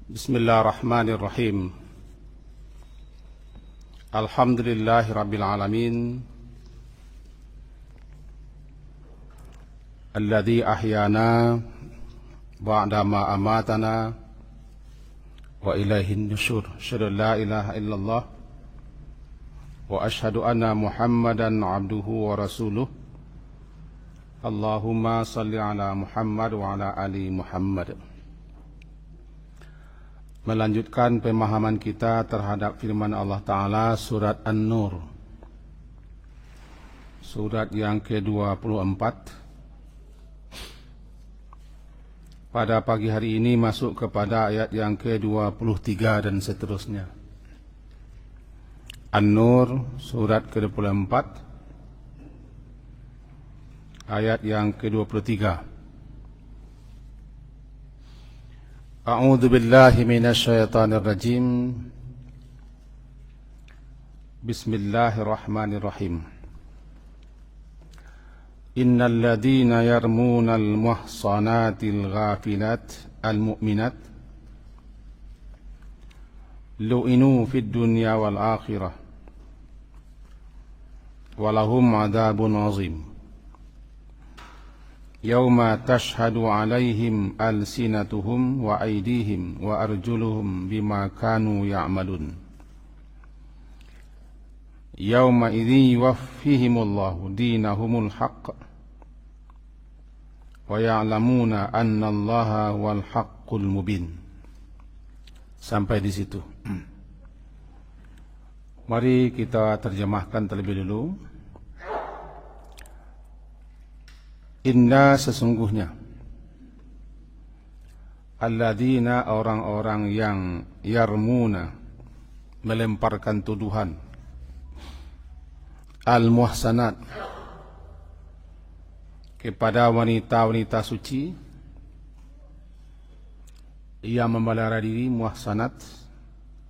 Bismillahirrahmanirrahim. Alhamdulillahirabbil alamin. Alladzi ahyana ba'da ma amatana wa ilaihin nusyur. Asyhadu an la ilaha illallah wa asyhadu anna Muhammadan abduhu wa rasuluh. Allahumma salli ala Muhammad wa ala ali Muhammad. Melanjutkan pemahaman kita terhadap firman Allah Ta'ala surat An-Nur, surat yang ke-24. Pada pagi hari ini masuk kepada ayat yang ke-23 dan seterusnya. An-Nur surat ke-24 ayat yang ke-23. A'udzu billahi minasyaitonir rajim. Bismillahirrahmanirrahim. Innal ladzina yarmunal muhsanatil ghafilat al-mu'minat lu'inu fid dunya wal akhirah walahum 'adzabun 'azim. Yauma tashhadu alaihim alsinatuhum wa aydihim wa arjuluhum bima kanu ya'malun. Yauma idzi yuwaffihimullahu dinahumul haqq wa ya'lamuna annallaha wal haqqul mubin. Sampai di situ. Mari kita terjemahkan terlebih dulu. Inna sesungguhnya, alladzina orang-orang yang yarmuna melemparkan tuduhan, al-muhsanat kepada wanita-wanita suci yang memelihara diri, muhsanat,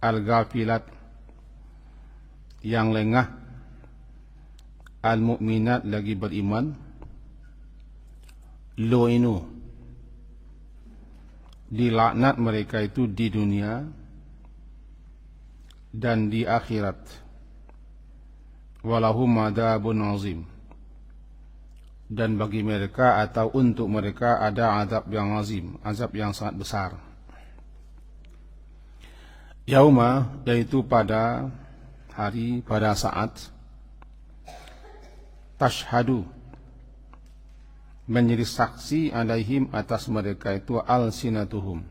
al-ghafilat yang lengah, al-mu'minat lagi beriman, lu'inu dilaknat mereka itu di dunia dan di akhirat, walahum adzabun azim, dan bagi mereka atau untuk mereka ada azab yang azim, azab yang sangat besar. Yauma yaitu pada hari, pada saat tashhadu menjadi saksi alaihim atas mereka itu alsinatuhum,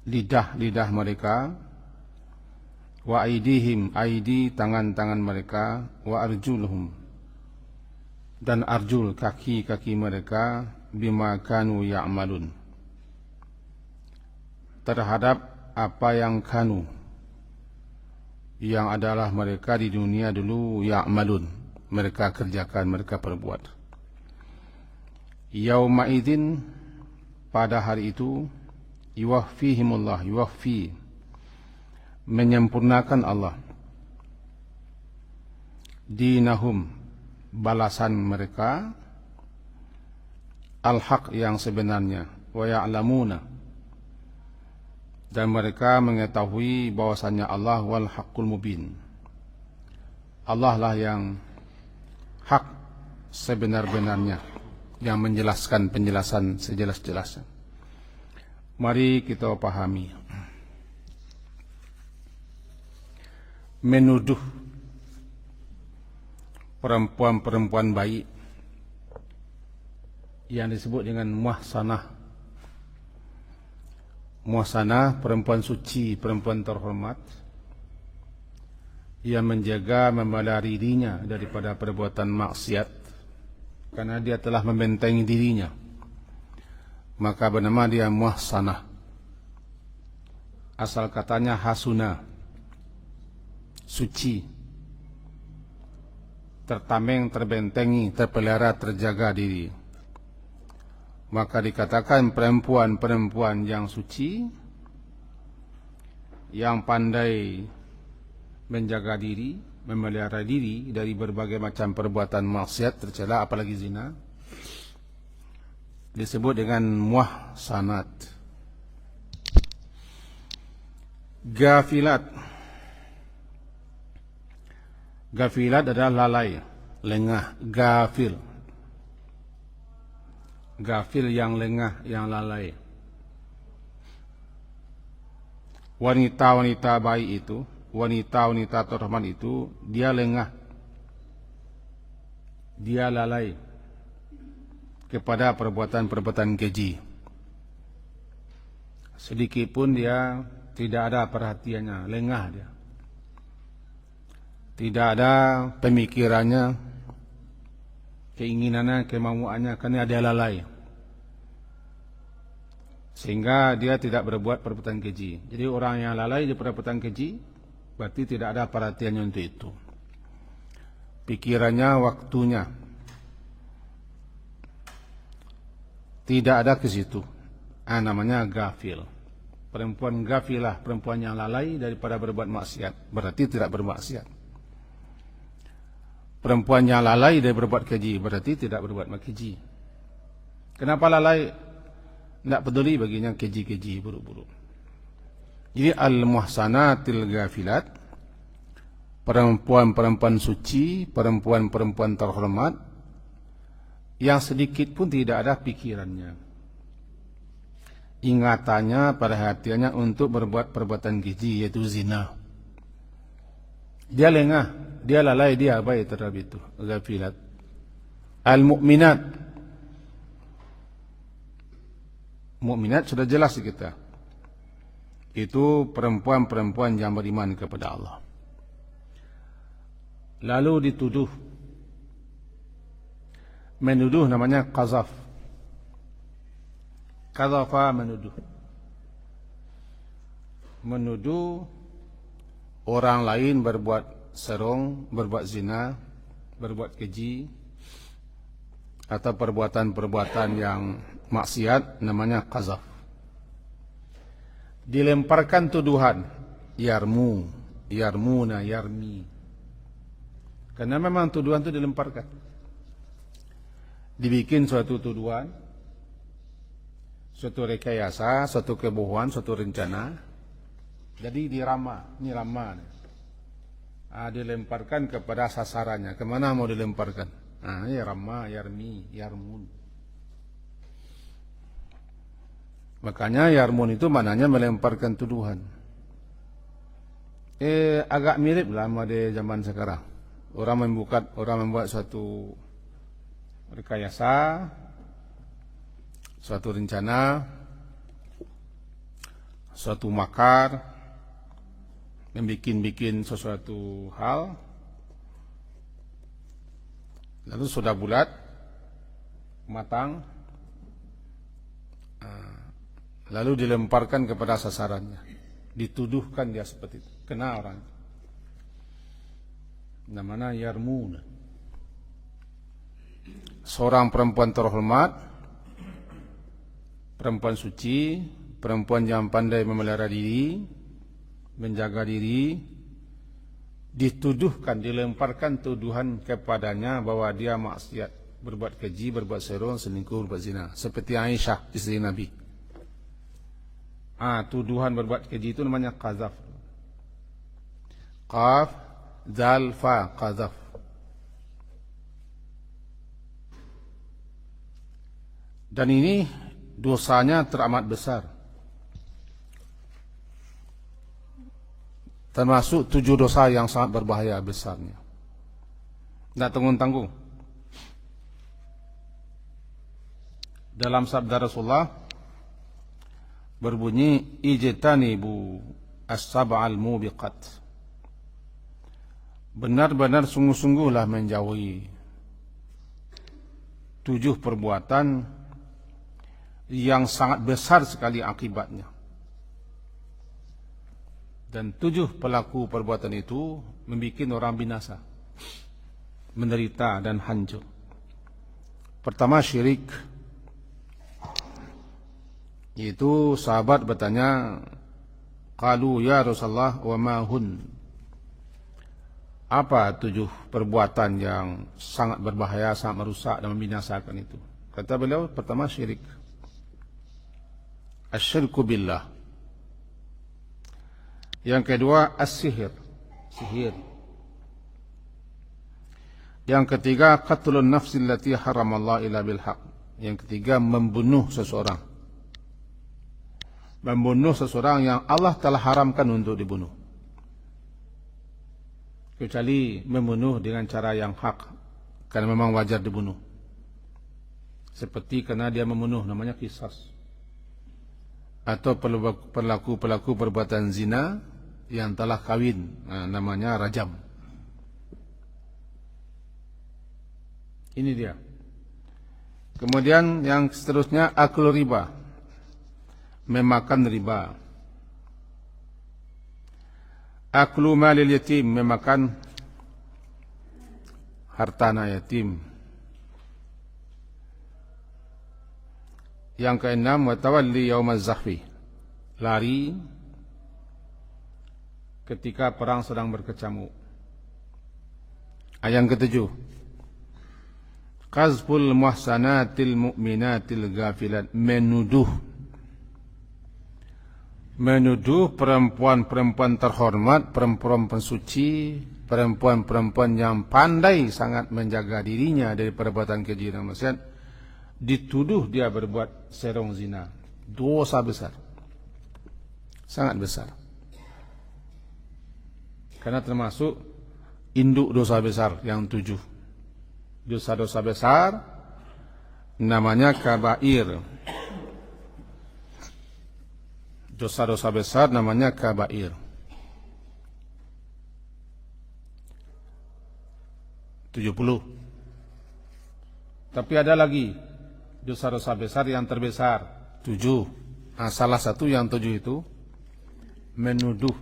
lidah-lidah mereka, wa aidihim aidi tangan-tangan mereka, wa arjuluhum dan arjul kaki-kaki mereka, bima kanu ya'malun terhadap apa yang kanu yang adalah mereka di dunia dulu, ya'malun mereka kerjakan, mereka perbuat. Yauma idzin pada hari itu, yuwaffihimullah, yuwaffi menyempurnakan Allah, dinahum balasan mereka, al-haq yang sebenarnya, wa ya'lamuna dan mereka mengetahui bahwasannya Allah wal haqqul mubin, Allah lah yang hak sebenar-benarnya, yang menjelaskan penjelasan sejelas-jelasnya. Mari kita pahami. Menuduh perempuan-perempuan baik yang disebut dengan muhsanah. Muhsanah, perempuan suci, perempuan terhormat yang menjaga, memelihara dirinya daripada perbuatan maksiat, karena dia telah membentengi dirinya, maka bernama dia muhsanah. Asal katanya hasuna, suci, tertameng, terbentengi, terpelihara, terjaga diri. Maka dikatakan perempuan-perempuan yang suci, yang pandai menjaga diri, memelihara diri dari berbagai macam perbuatan maksiat tercela, apalagi zina, disebut dengan muhsanat. Gafilat. Gafilat adalah lalai, lengah, gafil. Gafil yang lengah, yang lalai. Wanita-wanita baik itu, wanita-wanita terhormat itu, dia lengah, dia lalai kepada perbuatan-perbuatan keji. Sedikit pun dia tidak ada perhatiannya, lengah dia. Tidak ada pemikirannya, keinginannya, kemauannya, karena dia lalai. Sehingga dia tidak berbuat perbuatan keji. Jadi orang yang lalai di perbuatan keji, berarti tidak ada perhatiannya untuk itu. Pikirannya, waktunya tidak ada ke situ. Namanya gafil. Perempuan gafilah, perempuan yang lalai daripada berbuat maksiat, berarti tidak bermaksiat. Perempuan yang lalai dari berbuat keji, berarti tidak berbuat keji. Kenapa lalai? Tidak peduli baginya keji-keji, buruk-buruk. Jadi al-muhsanatil gafilat, perempuan-perempuan suci, perempuan-perempuan terhormat, yang sedikit pun tidak ada pikirannya, ingatannya, perhatiannya untuk berbuat perbuatan keji, yaitu zina. Dia lengah, dia lalai, dia abai terhadap itu, gafilat. Al-mu'minat, mukminat sudah jelas kita. Itu perempuan-perempuan yang beriman kepada Allah. Lalu dituduh. Menuduh namanya qazaf. Qazafa, menuduh. Menuduh orang lain berbuat serong, berbuat zina, berbuat keji, atau perbuatan-perbuatan yang maksiat, namanya qazaf. Dilemparkan tuduhan, yarmu, yarmuna, yarmi. Karena memang tuduhan itu dilemparkan. Dibikin suatu tuduhan, suatu rekayasa, suatu kebohongan, suatu rencana. Jadi dirama, ini rama. Dilemparkan kepada sasarannya. Kemana mau dilemparkan? Ya rama, yarmi, yarmun. Makanya yarmun itu maknanya melemparkan tuduhan. Agak mirip lah sama di zaman sekarang. Orang membuat suatu rekayasa, suatu rencana, suatu makar, membikin sesuatu hal, lalu sudah bulat, matang, lalu dilemparkan kepada sasarannya, dituduhkan dia seperti itu, kena orang. Namanya yarmun. Seorang perempuan terhormat, perempuan suci, perempuan yang pandai memelihara diri, menjaga diri, dituduhkan, dilemparkan tuduhan kepadanya bahwa dia maksiat, berbuat keji, berbuat serong, selingkuh, berbuat zina. Seperti Aisyah, istri Nabi. Tuduhan berbuat keji itu namanya qazaf. Qaf, zal, fa, qazaf. Dan ini dosanya teramat besar. Termasuk 7 dosa yang sangat berbahaya besarnya. Tidak tanggung-tanggung. Dalam sabda Rasulullah berbunyi, ijtanibu as-sab'al mubiqat. Benar-benar sungguh-sungguhlah menjauhi 7 perbuatan yang sangat besar sekali akibatnya. Dan 7 pelaku perbuatan itu membuat orang binasa, menderita dan hancur. Pertama, syirik. Yaitu sahabat bertanya, qalu ya Rasulullah wa ma hun? Apa 7 perbuatan yang sangat berbahaya, sangat merusak dan membinasakan itu? Kata beliau, pertama syirik. Asyirku billah, Yang kedua as-sihir, sihir. Yang ketiga qatlun nafsil lati haramallahu illa bil haq. Yang ketiga membunuh seseorang. Membunuh seseorang yang Allah telah haramkan untuk dibunuh. Kecuali membunuh dengan cara yang hak, karena memang wajar dibunuh. Seperti karena dia membunuh, namanya qisas. Atau pelaku perbuatan zina yang telah kawin, namanya rajam. Ini dia. Kemudian yang seterusnya aklu riba, memakan riba. Aklu malil yatim, memakan harta anak yatim. Yang keenam watawalli yaumaz zahfi, lari ketika perang sedang berkecamuk. Yang ketujuh qazful muhsanatil mu'minatil ghafilat, menuduh perempuan-perempuan terhormat, perempuan pensuci, perempuan-perempuan yang pandai sangat menjaga dirinya dari perbuatan keji dan maksiat, dituduh dia berbuat serong zina. Dosa besar, sangat besar, karena termasuk induk dosa besar yang 7. Dosa-dosa besar namanya kabair. Dosa-dosa besar namanya kabair. 70. Tapi ada lagi dosa-dosa besar yang terbesar, 7. Nah, salah satu yang 7 itu menuduh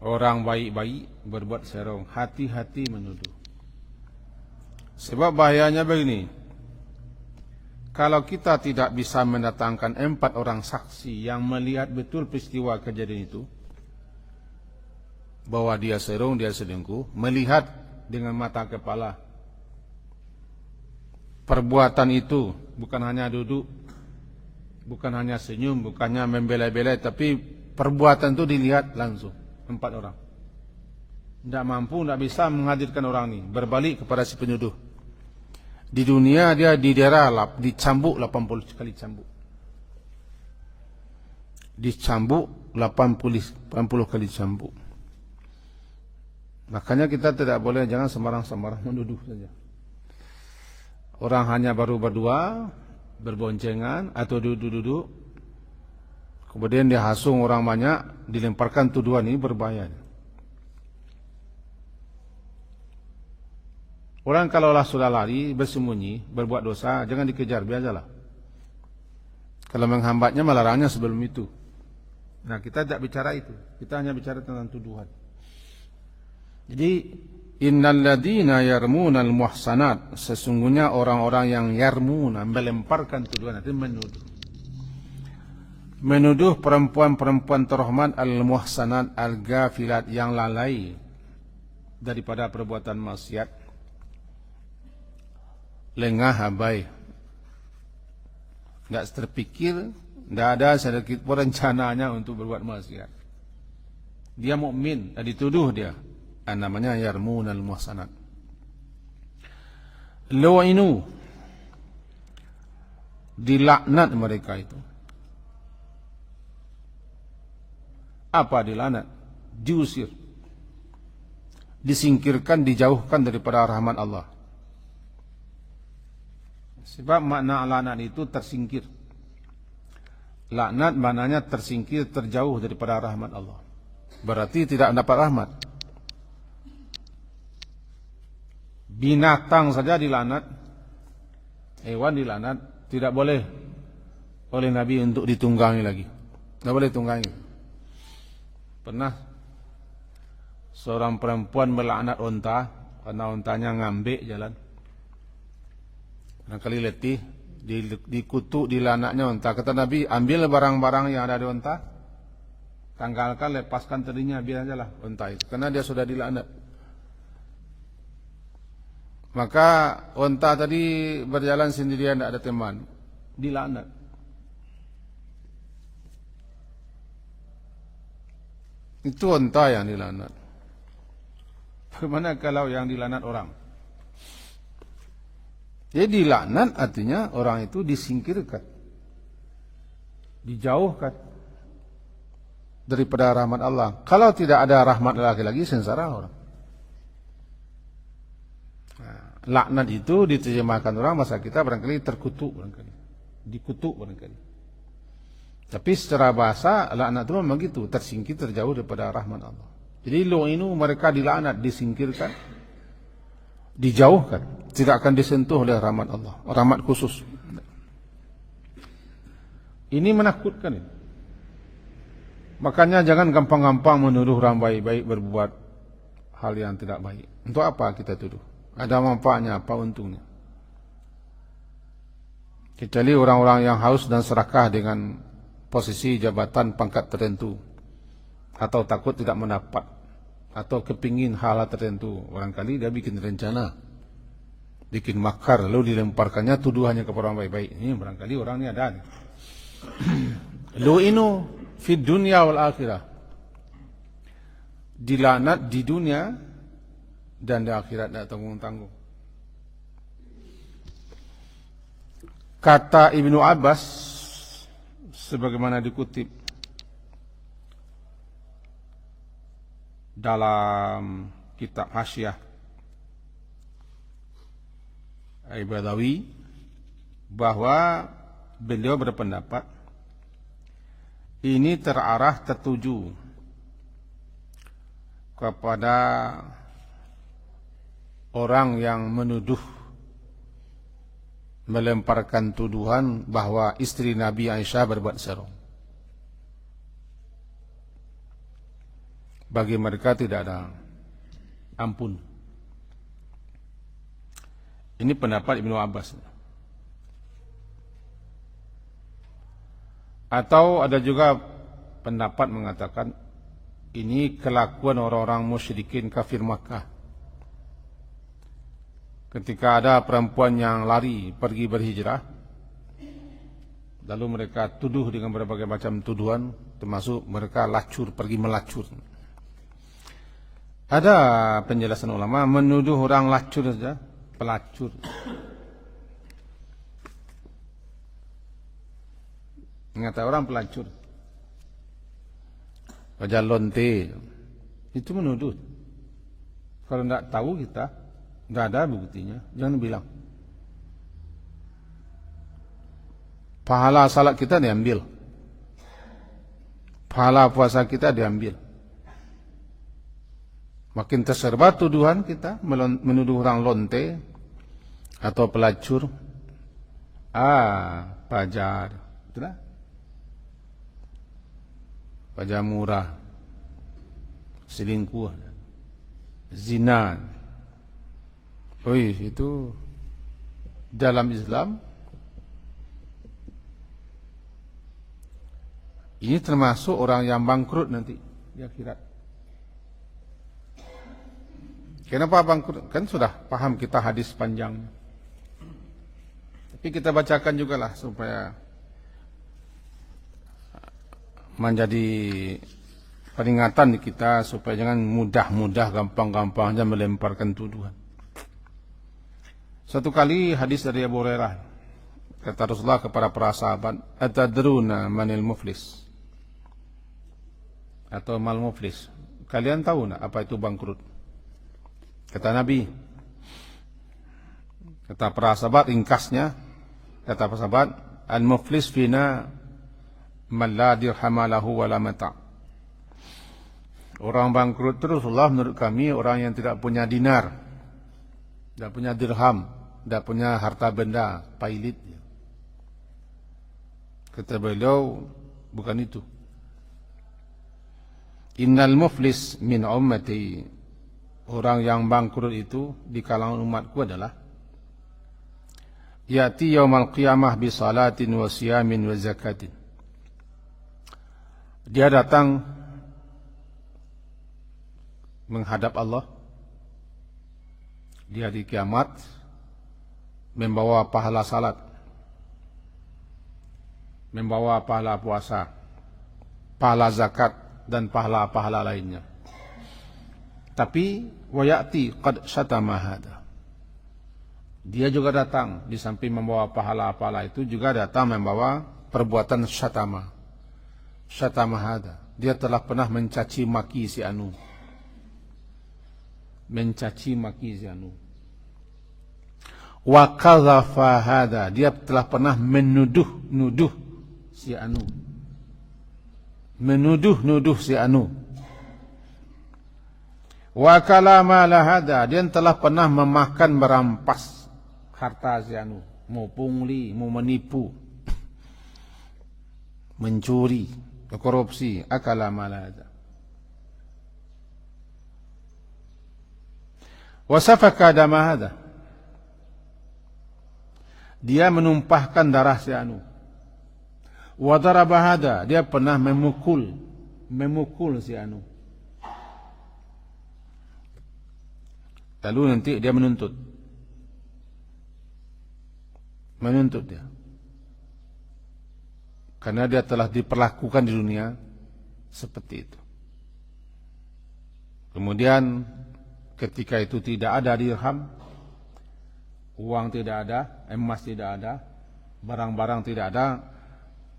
orang baik-baik berbuat serong. Hati-hati menuduh. Sebab bahayanya begini, kalau kita tidak bisa mendatangkan 4 orang saksi yang melihat betul peristiwa kejadian itu, bahwa dia serong, dia selingkuh, melihat dengan mata kepala perbuatan itu, bukan hanya duduk, bukan hanya senyum, bukannya membela-bela, tapi perbuatan itu dilihat langsung 4 orang. Tidak mampu, tidak bisa menghadirkan orang ini, berbalik kepada si penuduh. Di dunia dia didera, dicambuk 80 kali cambuk. Dicambuk 80 kali cambuk. Makanya kita tidak boleh, jangan sembarang-sembarang menuduh saja. Orang hanya baru berdua, berboncengan atau duduk-duduk, kemudian dia hasung orang banyak, dilemparkan tuduhan, ini berbahaya. Orang kalaulah sudah lari, bersembunyi, berbuat dosa, jangan dikejar, biasalah. Kalau menghambatnya, melarangnya sebelum itu. Nah, kita tidak bicara itu. Kita hanya bicara tentang tuduhan. Jadi, innal ladzina yarmunal muhsanat, sesungguhnya orang-orang yang yarmuna, melemparkan tuduhan, itu menuduh. Menuduh perempuan-perempuan terhormat al-muhsanat al-ghafilat, yang lalai daripada perbuatan maksiat, lengah abai, tidak terpikir, tidak ada sedikit pun rencananya untuk berbuat maksiat. Dia mukmin, dituduh dia, namanya yarmunal muhsanat. Lu'inu, dilaknat mereka itu. Apa dilaknat? Diusir, disingkirkan, dijauhkan daripada rahmat Allah. Sebab makna laknat itu tersingkir. Laknat maknanya tersingkir, terjauh daripada rahmat Allah. Berarti tidak mendapat rahmat. Binatang saja dilaknat, hewan dilaknat, tidak boleh oleh Nabi untuk ditunggangi lagi. Tidak boleh tunggangi. Pernah seorang perempuan melaknat unta karena untanya ngambek jalan. Barangkali letih, dikutuk, dilaknatnya unta. Kata Nabi, ambil barang-barang yang ada di unta, tanggalkan, lepaskan tadinya, biar aja lah unta itu, karena dia sudah dilaknat. Maka unta tadi berjalan sendirian, tidak ada teman, dilaknat. Itu onta yang dilaknat. Bagaimana kalau yang dilaknat orang? Jadi dilaknat artinya orang itu disingkirkan, dijauhkan daripada rahmat Allah. Kalau tidak ada rahmat lagi sengsara orang. Laknat itu diterjemahkan orang masa kita barangkali terkutuk, barangkali dikutuk barangkali. Tapi secara bahasa laknat itu memang gitu, tersingkir, terjauh daripada rahmat Allah. Jadi lu'inu mereka dilaknat, disingkirkan, dijauhkan, tidak akan disentuh oleh rahmat Allah, rahmat khusus. Ini menakutkan ini. Makanya jangan gampang-gampang menuduh orang baik-baik berbuat hal yang tidak baik. Untuk apa kita tuduh? Ada manfaatnya, apa untungnya? Kecuali orang-orang yang haus dan serakah dengan posisi jabatan pangkat tertentu, atau takut tidak mendapat, atau kepingin hal tertentu. Barangkali dia bikin rencana, bikin makar, lalu dilemparkannya tuduhannya kepada orang baik-baik. Ini barangkali orang ini ada. Lu'inu fid dunya wal akhirah. Dilaknat di dunia dan di akhirat tidak tanggung-tanggung. Kata Ibnu Abbas sebagaimana dikutip dalam kitab Hasyiah Al-Badawi, bahwa beliau berpendapat ini terarah, tertuju kepada orang yang menuduh, melemparkan tuduhan bahwa istri Nabi Aisyah berbuat serong. Bagi mereka tidak ada ampun. Ini pendapat Ibnu Abbas. Atau ada juga pendapat mengatakan ini kelakuan orang-orang musyrikin kafir Makkah. Ketika ada perempuan yang lari pergi berhijrah, lalu mereka tuduh dengan berbagai macam tuduhan, termasuk mereka lacur, pergi melacur. Ada penjelasan ulama menuduh orang lacur saja, pelacur. Mengata orang pelacur, wajah lonte, itu menuduh. Kalau tidak tahu kita, tidak ada buktinya, jangan bilang. Pahala salat kita diambil, pahala puasa kita diambil. Makin terserbat tuduhan kita menuduh orang lonte atau pelacur, pajar, itulah. Pajar murah, selingkuh, zina. Itu dalam Islam ini termasuk orang yang bangkrut nanti di akhirat. Kenapa bangkrut? Kan sudah paham kita hadis panjang. Tapi kita bacakan juga lah supaya menjadi peringatan di kita, supaya jangan mudah-mudah gampang-gampang saja melemparkan tuduhan. Satu kali hadis dari Abu Hurairah, kata Rasulullah kepada para sahabat, atadruna manil muflis, atau mal muflis, kalian tahu nak apa itu bangkrut? Kata Nabi, kata para sahabat, ringkasnya, kata para sahabat, al muflis fina man la dirham lahu wala mata'. Orang bangkrut itu Rasulullah menurut kami orang yang tidak punya dinar, tidak punya dirham, tidak punya harta benda, pailit. Kata beliau, bukan itu. Innal muflis min ummati, orang yang bangkrut itu di kalangan umatku adalah ya'ti yaumal qiyamah bi salatin wa siyamin wa zakatin. Dia datang menghadap Allah di hari kiamat membawa pahala salat, membawa pahala puasa, pahala zakat, dan pahala-pahala lainnya. Tapi wayati qad syatama hada. Dia juga datang di samping membawa pahala-pahala itu juga datang membawa perbuatan syatama. Syatama hada. Dia telah pernah mencaci maki si anu. Mencaci maki si anu. Wa qadhafa hada. Dia telah pernah menuduh si anu. Menuduh si anu. Wa kalama lahada. Dia telah pernah memakan merampas harta si anu. Mau pungli, mau menipu, mencuri, korupsi, akala malada. Wasafaka dama hada. Dia menumpahkan darah si anu. Wa daraba hada. Dia pernah memukul si anu. Lalu nanti dia menuntut dia. Karena dia telah diperlakukan di dunia seperti itu. Kemudian ketika itu tidak ada dirham, uang tidak ada, emas tidak ada, barang-barang tidak ada,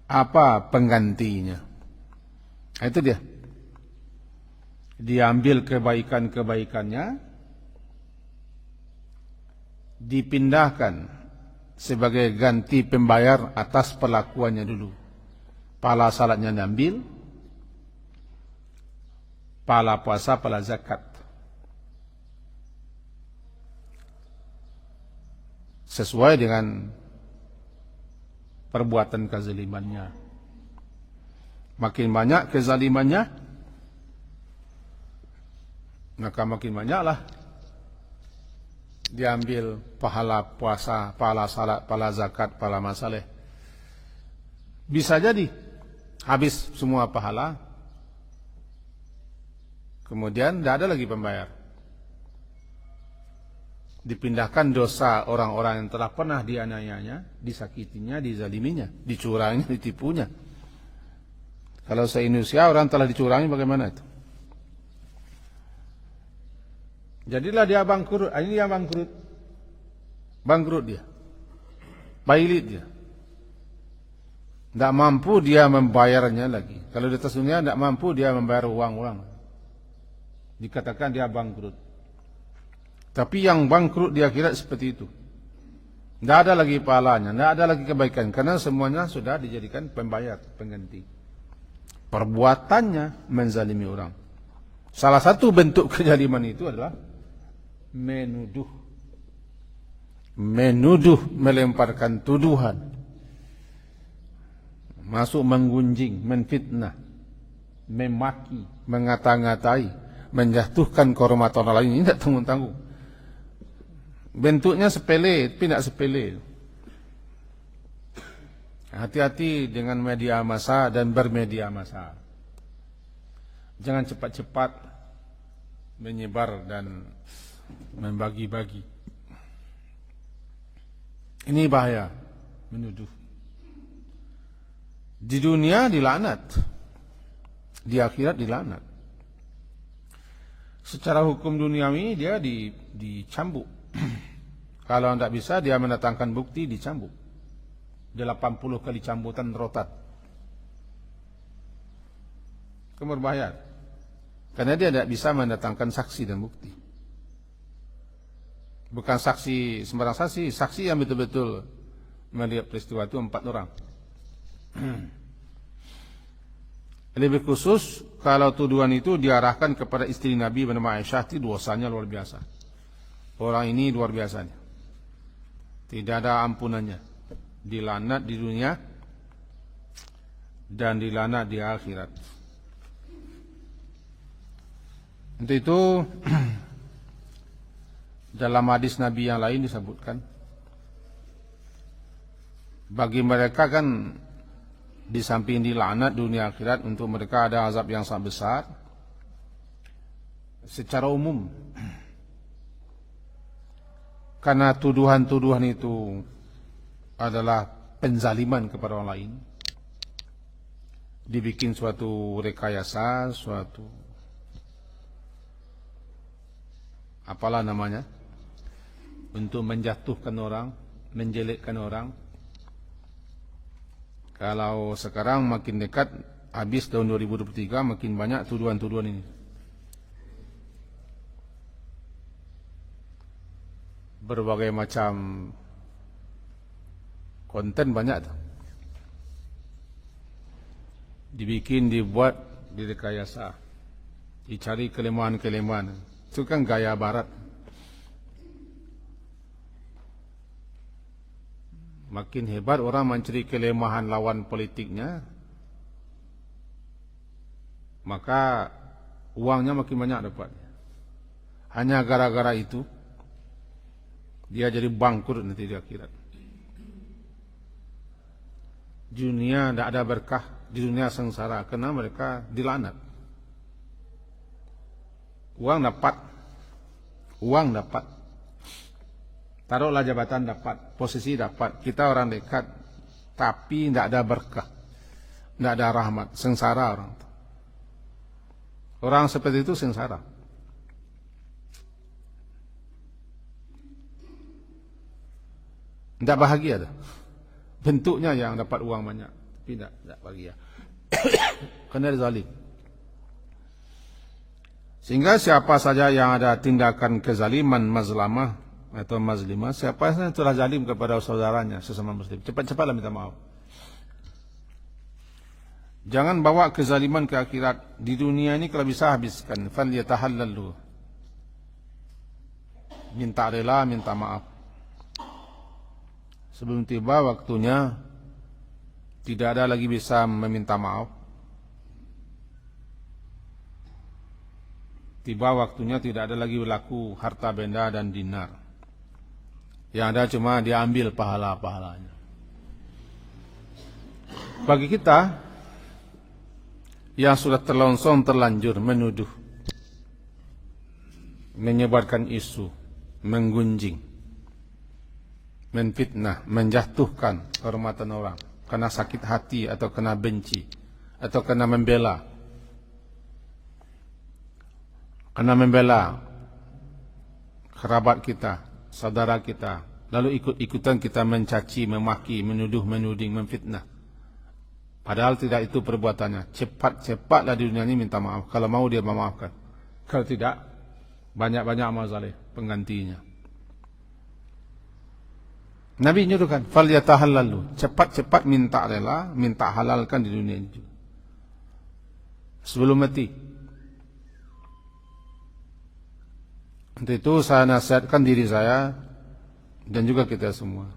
apa penggantinya? Itu dia. Diambil kebaikan-kebaikannya, dipindahkan sebagai ganti pembayar atas perlakuannya dulu. Pahala salatnya diambil, pahala puasa, pahala zakat. Sesuai dengan perbuatan kezalimannya. Makin banyak kezalimannya, maka makin banyaklah diambil pahala puasa, pahala salat, pahala zakat, pahala masaleh. Bisa jadi habis semua pahala, kemudian tidak ada lagi pembayar. Dipindahkan dosa orang-orang yang telah pernah dianiayanya, disakitinya, dizaliminya, dicuranginya, ditipunya. Kalau se-Indonesia orang telah dicurangi, bagaimana itu? Jadilah dia bangkrut. Ini dia bangkrut. Bangkrut dia. Bailit dia. Tidak mampu dia membayarnya lagi. Kalau di atas dunia tidak mampu dia membayar uang-uang. Dikatakan dia bangkrut. Tapi yang bangkrut di akhirat seperti itu. Tidak ada lagi pahalanya, tidak ada lagi kebaikan. Karena semuanya sudah dijadikan pembayar, pengganti. Perbuatannya menzalimi orang. Salah satu bentuk kezaliman itu adalah menuduh, melemparkan tuduhan, masuk menggunjing, menfitnah, memaki, mengata-ngatai, menjatuhkan kehormatan orang lain. Ini tidak tanggung-tanggung. Bentuknya sepele, tapi tidak sepele. Hati-hati dengan media massa dan bermedia massa. Jangan cepat-cepat menyebar dan membagi-bagi. Ini bahaya, menuduh. Di dunia dilaknat, di akhirat dilaknat. Secara hukum duniawi dia dicambuk. Kalau tidak bisa dia mendatangkan bukti, dicambuk. 80 kali cambutan rotat. Kamu berbayar. Karena dia tidak bisa mendatangkan saksi dan bukti. Bukan saksi sembarang saksi, saksi yang betul-betul melihat peristiwa itu 4 orang. Lebih khusus kalau tuduhan itu diarahkan kepada istri Nabi bernama Aisyah, itu dosanya luar biasa. Orang ini luar biasanya. Tidak ada ampunannya. Dilaknat di dunia dan dilaknat di akhirat. Untuk itu dalam hadis Nabi yang lain disebutkan, bagi mereka kan di samping dilaknat dunia akhirat, untuk mereka ada azab yang sangat besar secara umum. Karena tuduhan-tuduhan itu adalah penzaliman kepada orang lain. dibikin suatu rekayasa, suatu apalah namanya, untuk menjatuhkan orang, menjelekkan orang. Kalau sekarang makin dekat habis tahun 2023, makin banyak tuduhan-tuduhan ini. Berbagai macam konten banyak tuh. Dibikin, dibuat, direkayasa, dicari kelemahan-kelemahan. Itu kan gaya barat. Makin hebat orang mencari kelemahan lawan politiknya, maka uangnya makin banyak dapat. Hanya gara-gara itu dia jadi bangkrut nanti di akhirat. Di dunia tidak ada berkah, di dunia sengsara, karena mereka dilaknat. Uang dapat, taruhlah jabatan dapat, posisi dapat, kita orang dekat, tapi tidak ada berkah, tidak ada rahmat, sengsara orang. Orang seperti itu sengsara. Tidak bahagia dah. Bentuknya yang dapat uang banyak, tapi tidak bahagia. Karena dia zalim. Sehingga siapa saja yang ada tindakan kezaliman, mazlamah atau mazlimah, siapa yang telah zalim kepada saudaranya sesama muslim, cepat-cepatlah minta maaf. Jangan bawa kezaliman ke akhirat. Di dunia ini kalau bisa habiskan. Falyatahallalu. Minta rela, minta maaf. Sebelum tiba waktunya, tidak ada lagi bisa meminta maaf. Tiba waktunya tidak ada lagi berlaku harta benda dan dinar. Yang ada cuma diambil pahala-pahalanya. Bagi kita yang sudah terlanjur menuduh, menyebarkan isu, menggunjing, menfitnah, menjatuhkan kehormatan orang karena sakit hati atau kena benci atau kena membela kerabat kita, saudara kita, lalu ikut-ikutan kita mencaci, memaki, menuduh, menuding, memfitnah. Padahal tidak itu perbuatannya. Cepat-cepatlah di dunia ini minta maaf. Kalau mau dia memaafkan. Kalau tidak, banyak-banyak amal saleh penggantinya. Nabi nyuruhkan, falyatahallalu, cepat-cepat minta rela, minta halalkan di dunia ini juga. Sebelum mati. Untuk itu saya nasihatkan diri saya dan juga kita semua.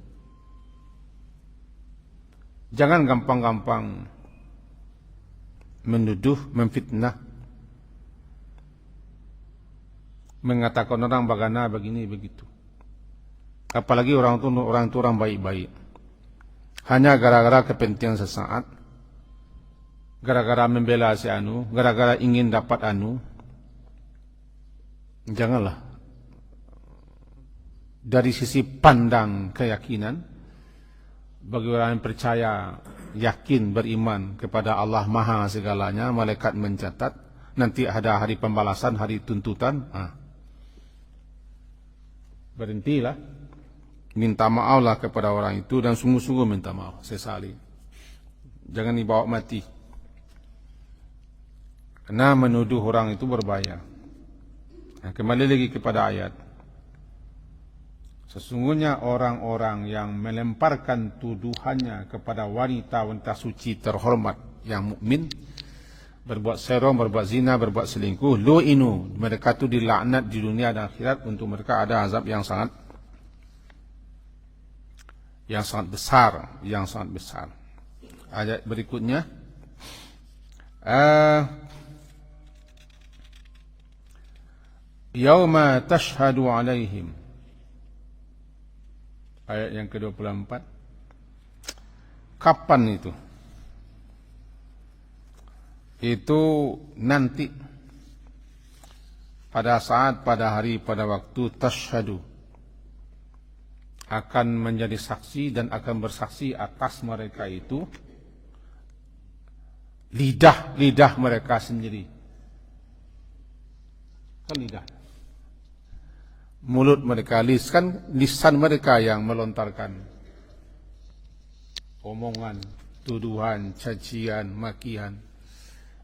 Jangan gampang-gampang menuduh, memfitnah, mengatakan orang bagaimana, begini, begitu. Apalagi orang itu orang baik-baik. Hanya gara-gara kepentingan sesaat, gara-gara membela si anu, gara-gara ingin dapat anu. Janganlah. Dari sisi pandang keyakinan, bagi orang yang percaya, yakin, beriman kepada Allah Maha segalanya, malaikat mencatat, nanti ada hari pembalasan, hari tuntutan. Berhentilah, minta maaflah kepada orang itu dan sungguh-sungguh minta maaf, sesali. Jangan dibawa mati. Karena menuduh orang itu berbahaya. Kembali lagi kepada ayat. Sesungguhnya orang-orang yang melemparkan tuduhannya kepada wanita-wanita suci terhormat yang mukmin, berbuat serong, berbuat zina, berbuat selingkuh, lu'inu, mereka itu dilaknat di dunia dan akhirat, untuk mereka ada azab yang sangat besar. Ayat berikutnya, yauma tashhadu alaihim. Ayat yang ke-24. Kapan itu? Itu nanti, pada saat, pada hari, pada waktu tashhadu, akan menjadi saksi dan akan bersaksi atas mereka itu lidah mereka sendiri. Kan lidah. Mulut mereka, lisan mereka yang melontarkan omongan, tuduhan, cacian, makian,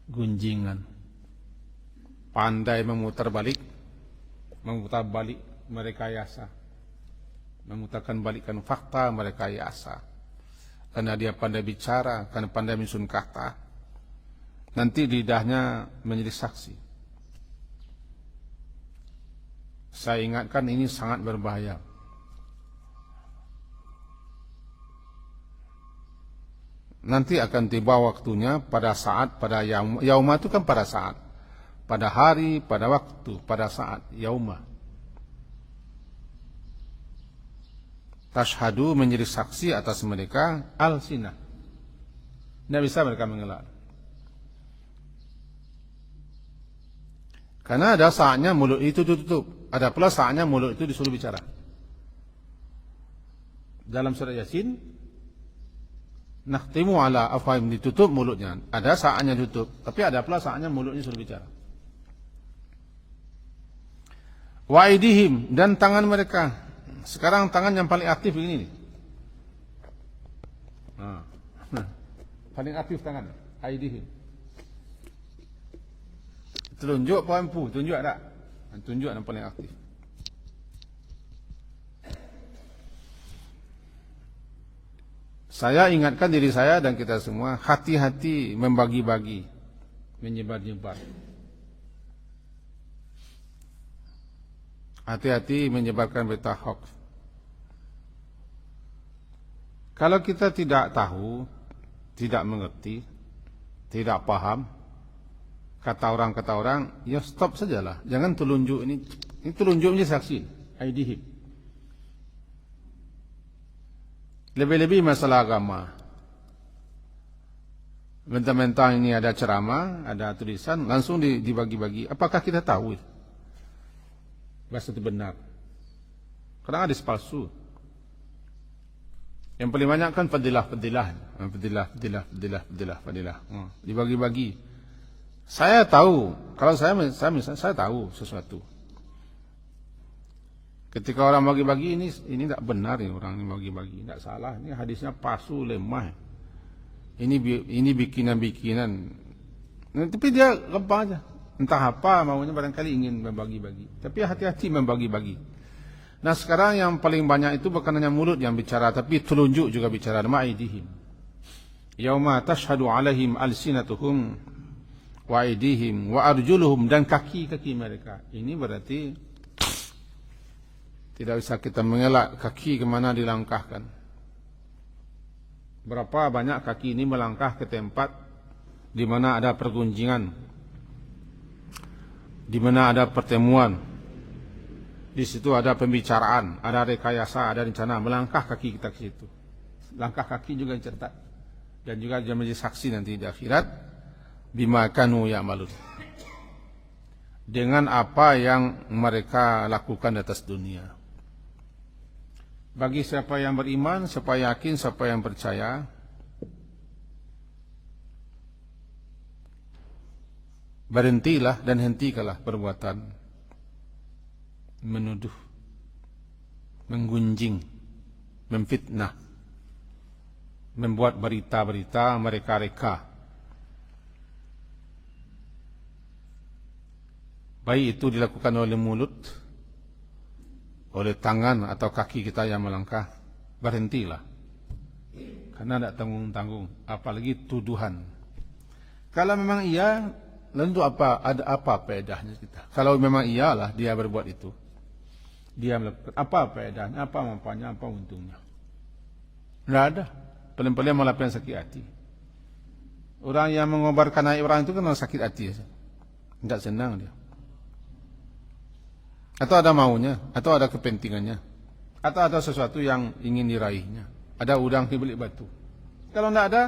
gunjingan. Pandai memutar balik merekayasa, memutarkan balikkan fakta merekayasa. Karena dia pandai bicara, karena pandai menyusun kata, nanti lidahnya menjadi saksi. Saya ingatkan ini sangat berbahaya. Nanti akan tiba waktunya pada saat, pada yauma itu kan pada saat, pada hari, pada waktu, pada saat, yauma. Tashhadu menjadi saksi atas mereka al-sinah. Tidak bisa mereka mengelak. Karena ada saatnya mulut itu ditutup, ada pula saatnya mulut itu disuruh bicara. Dalam surat Yasin, nakhtimu ala afwahihim, ditutup mulutnya. Ada saatnya tutup, tapi ada pula saatnya mulutnya suruh bicara. Wa aidihim, dan tangan mereka. Sekarang tangan yang paling aktif begini nih. Paling aktif tangan, aidihim. Tunjuk pempu, tunjuk tak? Tunjuk yang paling aktif. Saya ingatkan diri saya dan kita semua, hati-hati membagi-bagi, menyebar-nyebar. Hati-hati menyebarkan berita hoax. Kalau kita tidak tahu, tidak mengerti, tidak paham, kata orang, ya stop sajalah. Jangan telunjuk ini telunjuk menjadi saksi. Aidihim. Lebih-lebih masalah agama. Mentang-mentang ini ada ceramah, ada tulisan, langsung dibagi-bagi. Apakah kita tahu bahasa itu benar? Kadang ada palsu. Yang paling banyak kan fadilah. Dibagi-bagi. Saya tahu, kalau saya tahu sesuatu. Ketika orang bagi-bagi ini tidak benar ini orang ini bagi-bagi, tidak salah. Ini hadisnya palsu, lemah. Ini bikinan-bikinan. Tapi dia gampang aja. Entah apa maunya, barangkali ingin membagi-bagi. Tapi hati-hati membagi-bagi. Nah sekarang yang paling banyak itu bukan hanya mulut yang bicara, tapi telunjuk juga bicara. Ma'idihim. Yauma tashhadu alaihim alsinatuhum wa aidihim wa arjuluhum, dan kaki-kaki mereka. Ini berarti tidak bisa kita mengelak kaki kemana dilangkahkan. Berapa banyak kaki ini melangkah ke tempat di mana ada pergunjingan, di mana ada pertemuan, di situ ada pembicaraan, ada rekayasa, ada rencana, melangkah kaki kita ke situ. Langkah kaki juga dicatat dan juga dia menjadi saksi nanti di akhirat. Bima kanu ya'malun, dengan apa yang mereka lakukan di atas dunia. Bagi siapa yang beriman, siapa yakin, siapa yang percaya, berhentilah dan hentikanlah perbuatan menuduh, menggunjing, memfitnah, membuat berita-berita mereka-reka. Baik itu dilakukan oleh mulut, oleh tangan atau kaki kita yang melangkah, berhentilah. Karena tidak tanggung-tanggung, apalagi tuduhan. Kalau memang iya, lalu ada apa faedahnya kita? Kalau memang iyalah dia berbuat itu, dia melakukan apa faedahnya, apa manfaatnya, apa untungnya? Tidak ada. Paling-paling malah yang sakit hati. Orang yang mengobarkan aib orang itu kan sakit hati, tidak senang dia. Atau ada maunya, atau ada kepentingannya, atau ada sesuatu yang ingin diraihnya. Ada udang di balik batu. Kalau tidak ada,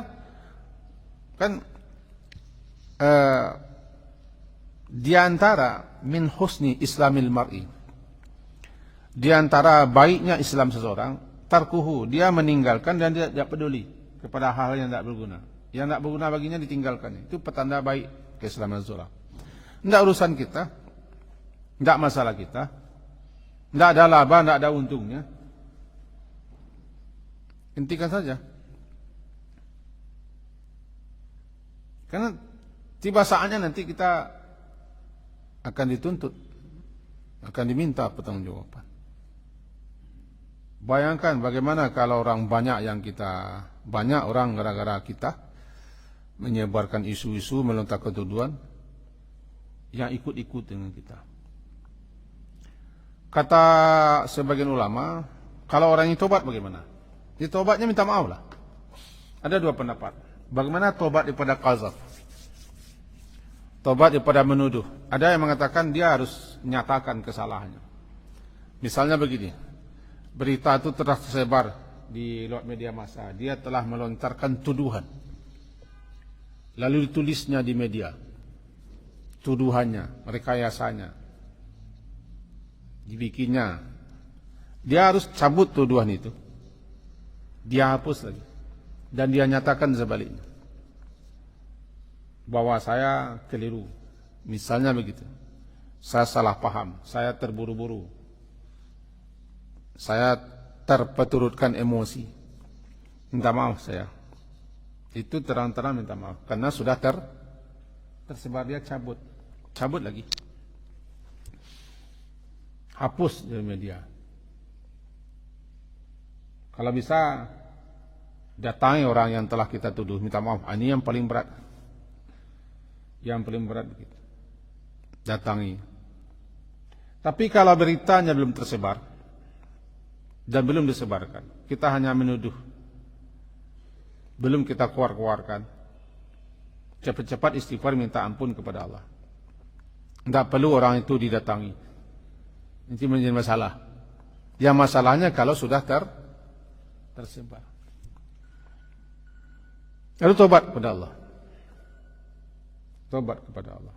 kan di antara min husni islamil mar'i, di antara baiknya Islam seseorang, tarkuhu, dia meninggalkan dan dia tidak peduli kepada hal yang tidak berguna. Yang tidak berguna baginya ditinggalkan. Itu petanda baik keislaman Rasulullah. Tidak urusan kita, tidak masalah kita, tidak ada laba, tidak ada untungnya. Hentikan saja. Karena tiba saatnya nanti kita akan dituntut, akan diminta pertanggungjawaban. Bayangkan bagaimana kalau orang banyak banyak orang gara-gara kita menyebarkan isu-isu, melontarkan tuduhan yang ikut-ikut dengan kita. Kata sebagian ulama, kalau orang ini tobat bagaimana? Dia tobatnya minta maaf lah. Ada dua pendapat. Bagaimana tobat daripada qazaf? Tobat daripada menuduh. Ada yang mengatakan dia harus menyatakan kesalahannya. Misalnya begini, berita itu telah tersebar di lewat media massa. Dia telah melontarkan tuduhan. Lalu ditulisnya di media. Tuduhannya, rekayasanya. Dibikinnya. Dia harus cabut tuduhan itu. Dia hapus lagi. Dan dia nyatakan sebaliknya. Bahwa saya keliru. Misalnya begitu. Saya salah paham. Saya terburu-buru. Saya terpeturutkan emosi. Minta maaf saya. Itu terang-terang minta maaf. Karena sudah tersebar, dia cabut. Cabut lagi. Hapus dari media. Kalau bisa, datangi orang yang telah kita tuduh. Minta maaf. Ini yang paling berat. Yang paling berat begitu. Datangi. Tapi kalau beritanya belum tersebar dan belum disebarkan, kita hanya menuduh, belum kita keluarkan, cepat-cepat istighfar minta ampun kepada Allah. Tidak perlu orang itu didatangi. Ini menjadi masalah. Yang masalahnya kalau sudah tersebar. Lalu tobat kepada Allah. Tobat kepada Allah.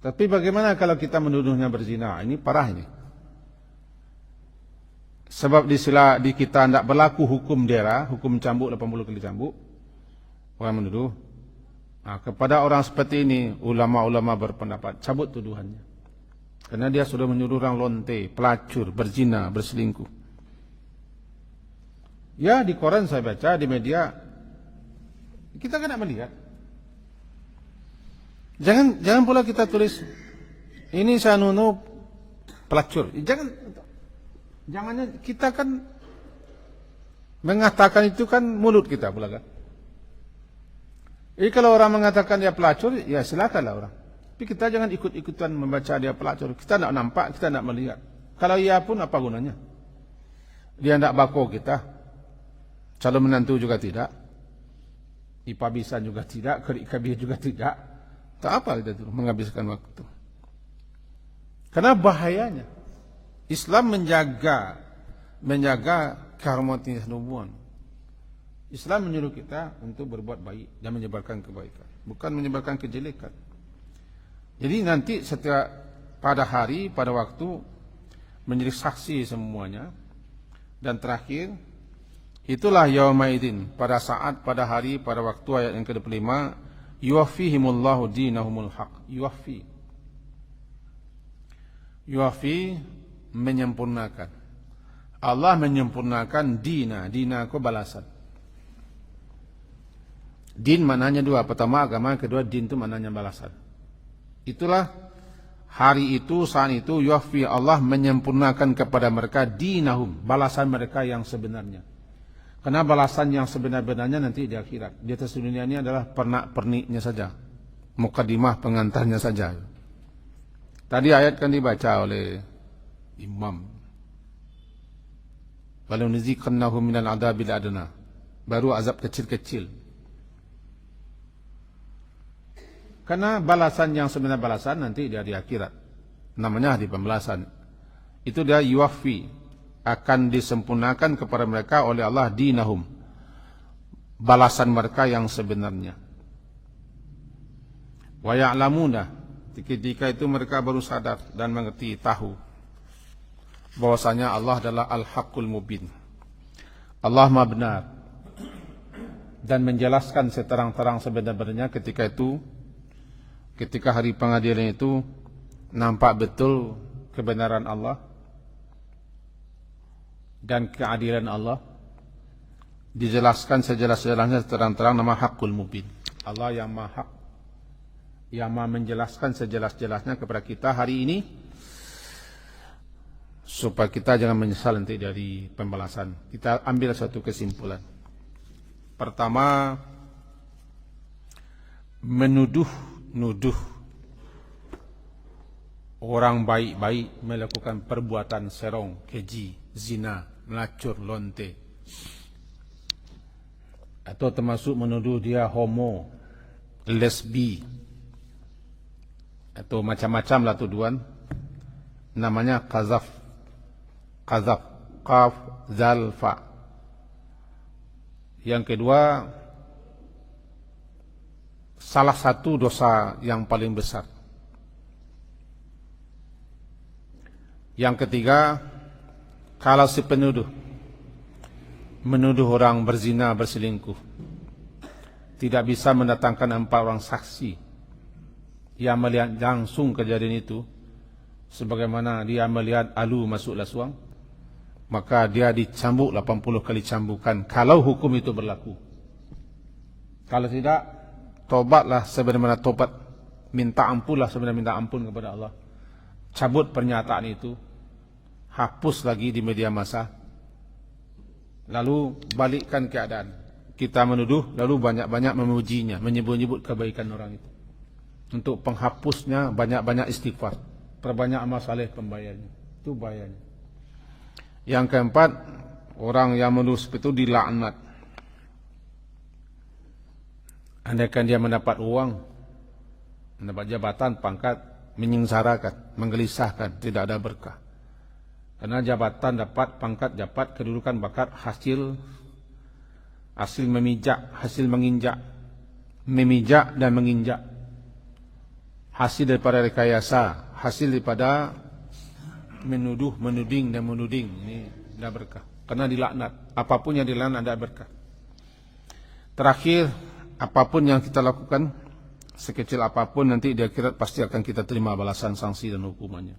Tapi bagaimana kalau kita menuduhnya berzina? Ini parah ini. Sebab di kita tidak berlaku hukum dera, hukum cambuk 80 kali cambuk. Orang menuduh. Nah, kepada orang seperti ini, ulama-ulama berpendapat, cabut tuduhannya. Karena dia sudah menyuruh orang lonte, pelacur, berzina, berselingkuh. Ya, di koran saya baca, di media, kita kan tidak melihat. Jangan pula kita tulis ini saya nuduh pelacur. Jangannya kita kan mengatakan itu kan mulut kita pula kan. Jadi kalau orang mengatakan dia pelacur, ya silakanlah orang. Tapi kita jangan ikut-ikutan membaca dia pelacur. Kita tidak nampak, kita tidak melihat. Kalau iya pun apa gunanya? Dia tidak bako kita. Calon menantu juga tidak. Ipabisan juga tidak, kerik-kabir juga tidak. Tak apa kita dulu menghabiskan waktu. Karena bahayanya Islam menjaga kehormatan hubungan. Islam menyuruh kita untuk berbuat baik dan menyebarkan kebaikan, bukan menyebarkan kejelekan. Jadi nanti setiap pada hari, pada waktu menjadi saksi semuanya. Dan terakhir, itulah yaumaidin, pada saat, pada hari, pada waktu ayat yang ke-25, yuwaffihimullahu dinahumul haq. Yuwaffi menyempurnakan. Allah menyempurnakan dina itu balasan. Din maknanya dua, pertama agama, kedua din itu maknanya balasan. Itulah hari itu, saat itu yuwaffi, Allah menyempurnakan kepada mereka dinahum, balasan mereka yang sebenarnya. Karena balasan yang sebenar-benarnya nanti di akhirat. Di atas dunia ini adalah pernak-perniknya saja. Mukaddimah pengantarnya saja. Tadi ayat kan dibaca oleh imam. Walau nuziqannahum minal adabil adna. Baru azab kecil-kecil. Karena balasan yang sebenar balasan nanti dia di akhirat. Namanya di pembalasan. Itu dia yuwaffi. Akan disempurnakan kepada mereka oleh Allah dinahum, balasan mereka yang sebenarnya. Wa ya'lamuna, ketika itu mereka baru sadar dan mengerti, tahu bahwasanya Allah adalah al-haqqul mubin. Allah Maha benar. dan menjelaskan seterang-terang sebenar-benarnya ketika hari pengadilan itu nampak betul kebenaran Allah dan keadilan Allah, dijelaskan sejelas-jelasnya terang-terang nama Hakul Mubin. Allah yang maha hak, yang maha menjelaskan sejelas-jelasnya kepada kita hari ini, supaya kita jangan menyesal nanti dari pembalasan. Kita ambil satu kesimpulan. Pertama, menuduh orang baik-baik melakukan perbuatan serong, keji, zina, melacur, lonte, atau termasuk menuduh dia homo, lesbi, atau macam-macam lah tuduhan, namanya qazaf, qaf, zal, fa. Yang kedua, salah satu dosa yang paling besar. Yang ketiga, kalau si penuduh menuduh orang berzina, berselingkuh, tidak bisa mendatangkan 4 orang saksi yang melihat langsung kejadian itu, sebagaimana dia melihat alu masuk lasuang, maka dia dicambuk 80 kali cambukan kalau hukum itu berlaku. Kalau tidak, tobatlah sebenarnya tobat, minta ampunlah sebenarnya minta ampun kepada Allah. Cabut pernyataan itu, hapus lagi di media massa, lalu balikkan keadaan. Kita menuduh, lalu banyak-banyak memujinya, menyebut-nyebut kebaikan orang itu. Untuk penghapusnya banyak-banyak istighfar, perbanyak amal saleh pembayarnya. Itu bahayanya. Yang keempat, orang yang menuduh seperti itu dilaknat. Andaikan dia mendapat uang, mendapat jabatan, pangkat, menyengsarakan, menggelisahkan, tidak ada berkah. Karena jabatan dapat, pangkat dapat, kedudukan bakat, hasil memijak, hasil menginjak, memijak dan menginjak. Hasil daripada rekayasa, hasil daripada menuduh, menuding dan menuding, ini tidak berkah. Karena dilaknat, apapun yang dilaknat tidak berkah. Terakhir, apapun yang kita lakukan, sekecil apapun, nanti di akhirat pasti akan kita terima balasan, sanksi dan hukumannya.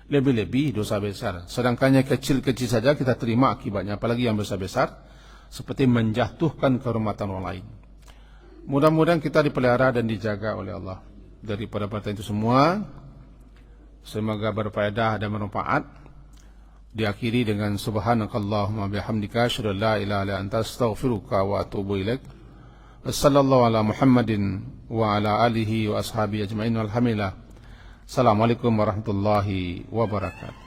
Lebih-lebih dosa besar. Sedangkan yang kecil-kecil saja kita terima akibatnya, apalagi yang besar-besar, seperti menjatuhkan kehormatan orang lain. Mudah-mudahan kita dipelihara dan dijaga oleh Allah daripada perbuatan itu semua. Semoga berfaedah dan bermanfaat. Diakhiri dengan subhanakallahumma bihamdika asyhadu an la ilaha illa anta astaghfiruka wa atubu ilaik. Wassallallahu ala Muhammadin wa ala alihi wa ashabihi ajma'in walhamdulillah. Assalamualaikum warahmatullahi wabarakatuh.